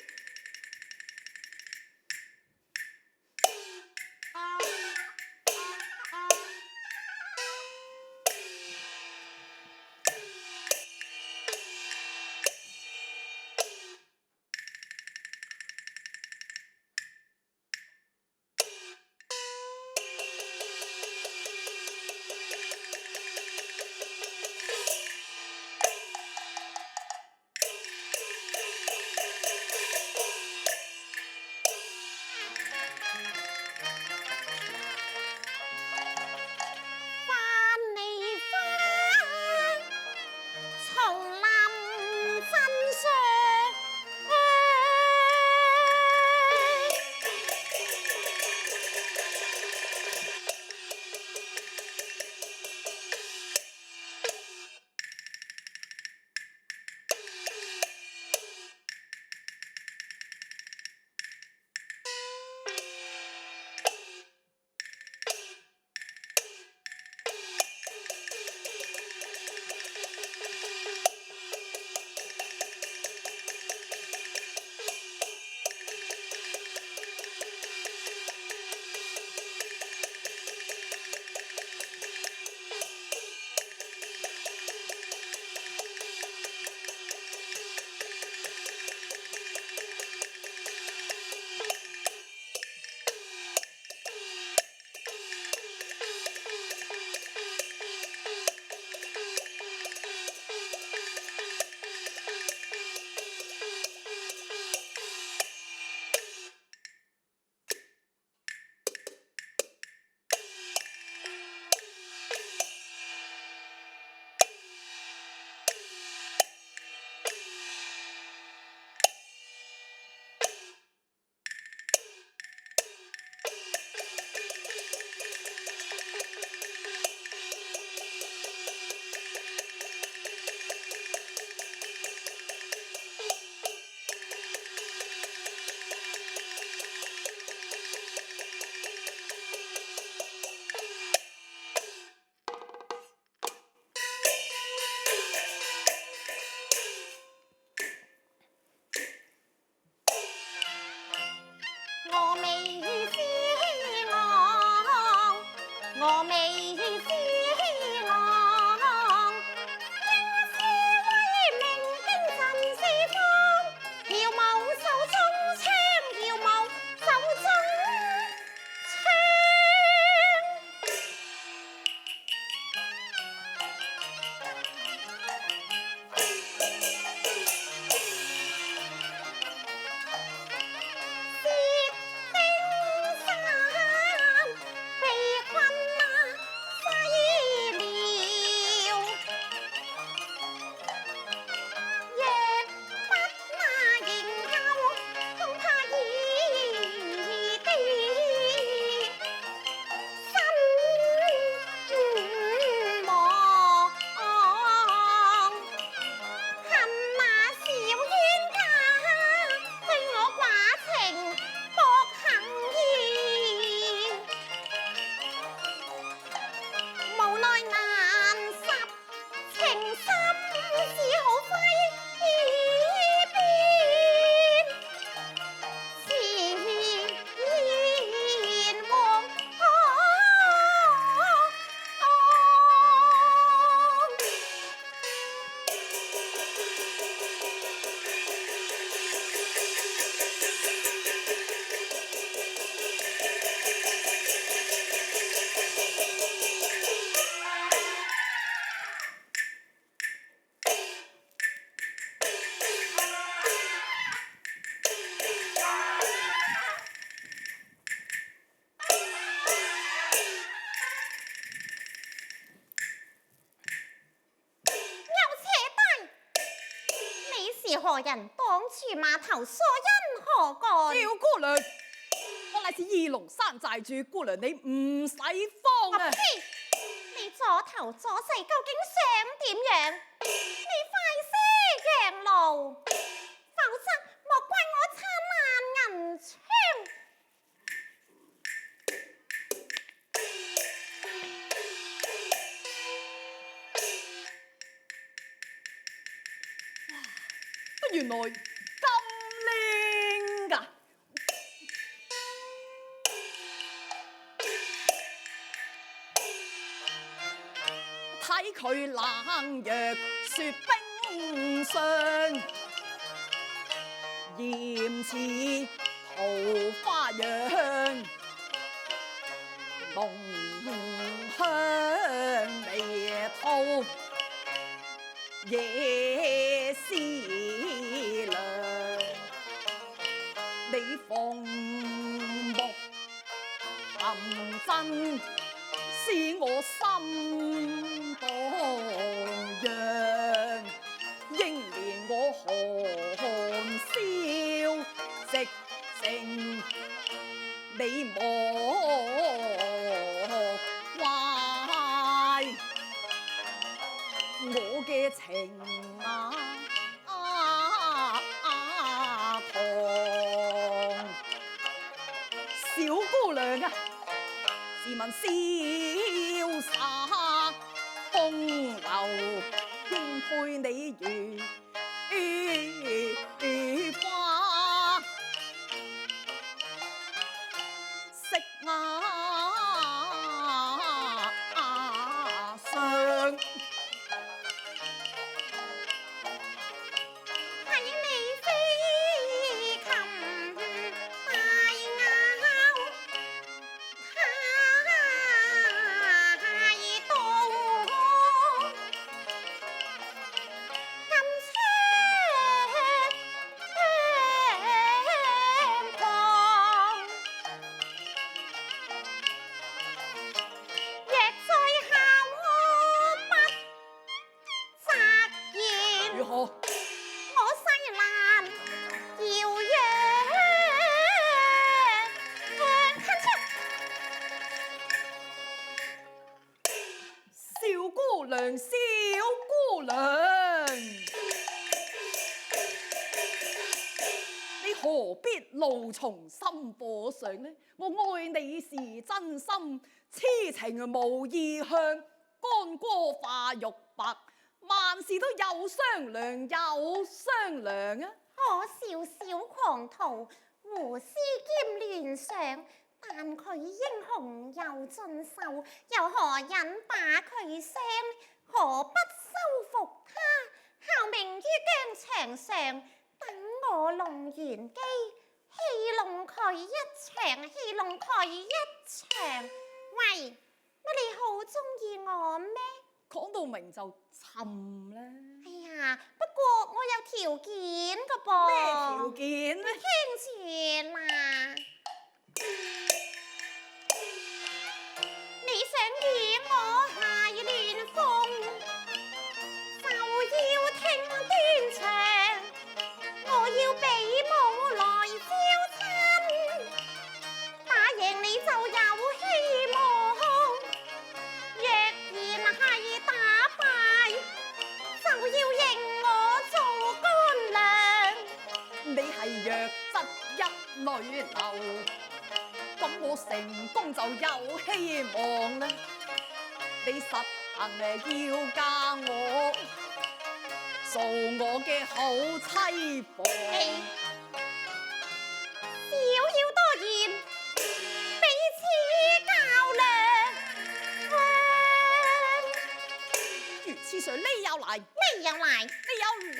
何人當住碼頭所因何幹？趙姑娘，我乃是二龍山寨主，姑娘你唔使慌啊！呸！你左頭左勢究竟想點樣？你快些讓路，否則莫怪我撐爛銀槍。原來咁靚㗎！睇佢冷若雪冰霜，豔似桃花樣，濃香味吐夜思量。你鳳目含真，使我心動揚，應連我寒宵，直情你莫壞我嘅情狂。小姑娘啊，自問瀟灑風流，應配你如花。色上睇你飛禽大咬太動，金槍狂。若在下我不擇言，如何？我西蘭遙遠吞出。小姑娘，小姑娘，你何必怒從心火上呢？我愛你是真心，痴情無意向，干戈化玉帛，萬事都有商量，有商量啊！可笑小狂徒，胡思兼聯想，但佢英雄又盡壽，又何忍把佢傷？何不收服他，效命於疆場上，等我弄完機，戲弄佢一場，戲弄佢一場。喂，乜你好中意我咩？講到明就沉啦。哎呀，不過我有條件噶噃。咩條件呢？聽住啦，你想與我諧亂風，就要聽端詳，我要比武來招親，打贏你就有希望，若然係打敗，就要認我做乾娘。你係弱質一女流，咁我成功就有希望啦。你實行要嫁我，做我嘅好妻房。少要多言，彼此較量。如此上呢有嚟，呢咩有嚟？有嚟。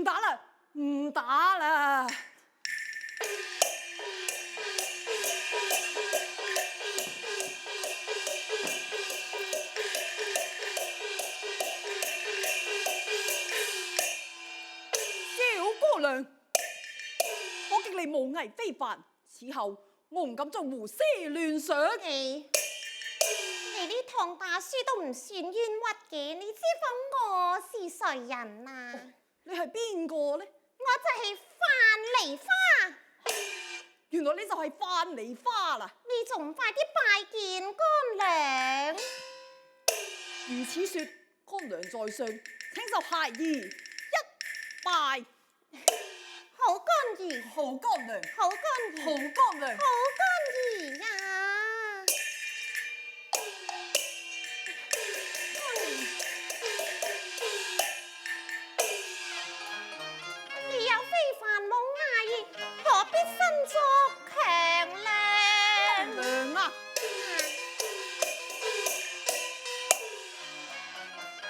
唔打啦，唔打啦。小姑娘，我敬你無藝非凡，此後我唔敢再胡思亂想。你呢趟打輸都唔算冤屈嘅，你知否我是誰人啊？你係邊個呢？我就係范梨花，原來你就係范梨花啦！你仲唔快啲拜見乾娘？如此說，乾娘在上，請受孩兒一拜。好乾兒，好乾娘，好乾兒，好乾娘。好乾兒呀！你有非凡冇藝藝，何必身作強梁？娘啊！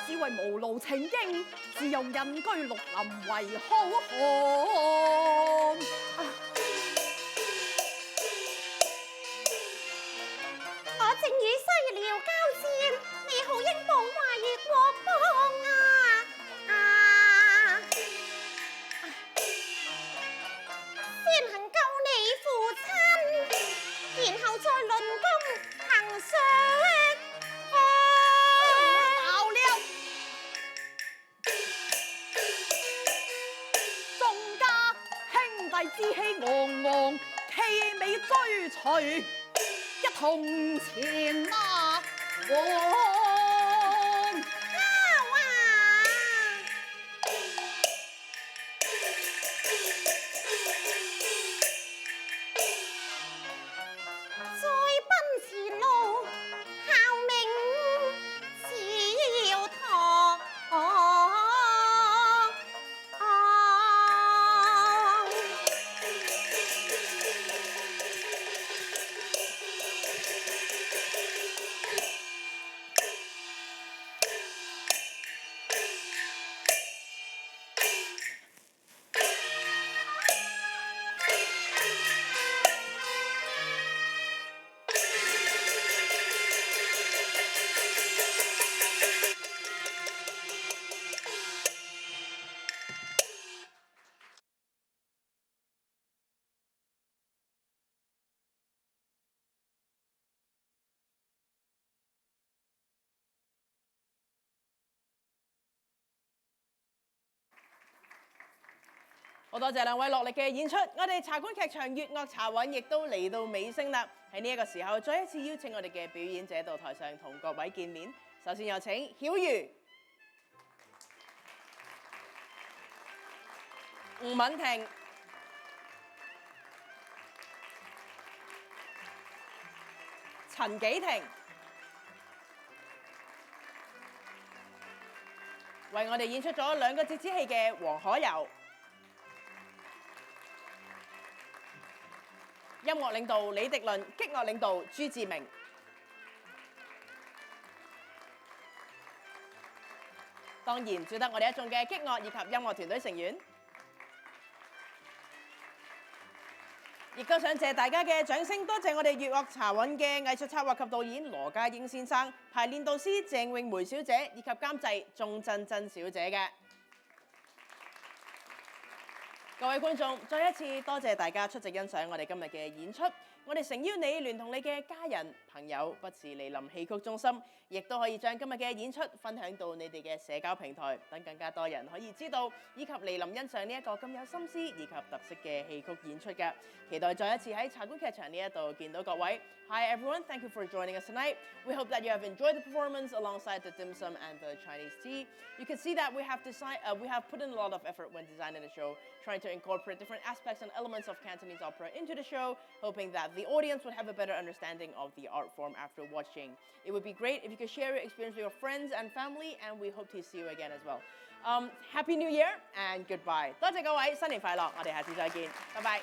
只為無路情經，自由隱居綠林為好漢。我正與西遼交戰，你好英雄為國幫啊！先行救你父親，然後再論功行賞。鬧了，眾家兄弟志氣昂昂，冀美追隨，一同前啊！再奔前路，效命小堂。好多謝兩位落力嘅演出，我哋茶館劇場粵樂茶韻亦都嚟到尾聲啦。喺呢一個時候，再一次邀請我哋嘅表演者到台上同各位見面。首先有請曉瑜、吳敏婷、陳紀婷，為我哋演出咗兩個折子戲嘅黃可柔。音樂領導李迪倫，擊樂領導朱志明。當然，召得我哋一眾嘅擊樂以及音樂團隊成員，亦都想謝大家嘅掌聲，多謝我哋粵樂茶韻嘅藝術策劃及導演羅家英先生、排練導師鄭詠梅小姐以及監製鐘珍珍小姐嘅。各位觀眾，再一次多謝大家出席欣賞我哋今日嘅演出。我哋誠邀你聯同你嘅家人、朋友，不時嚟臨戲曲中心，亦都可以將今日嘅演出分享到你哋嘅社交平台，等更加多人可以知道，以及嚟臨欣賞呢一個咁有心思以及特色嘅戲曲演出嘅。期待再一次喺茶館劇場呢一度見到各位。Hi everyone, thank you for joining us tonight. We hope that you have enjoyed the performance alongside the dim sum and the Chinese tea. You can see that we have put in a lot of effort when designing the show, trying to incorporate different aspects and elements of Cantonese opera into the show, hoping that the audience would have a better understanding of the art form after watching. It would be great if you could share your experience with your friends and family, and we hope to see you again as well. Happy New Year and goodbye. 多謝各位，新年快樂！我哋下次再見，拜拜。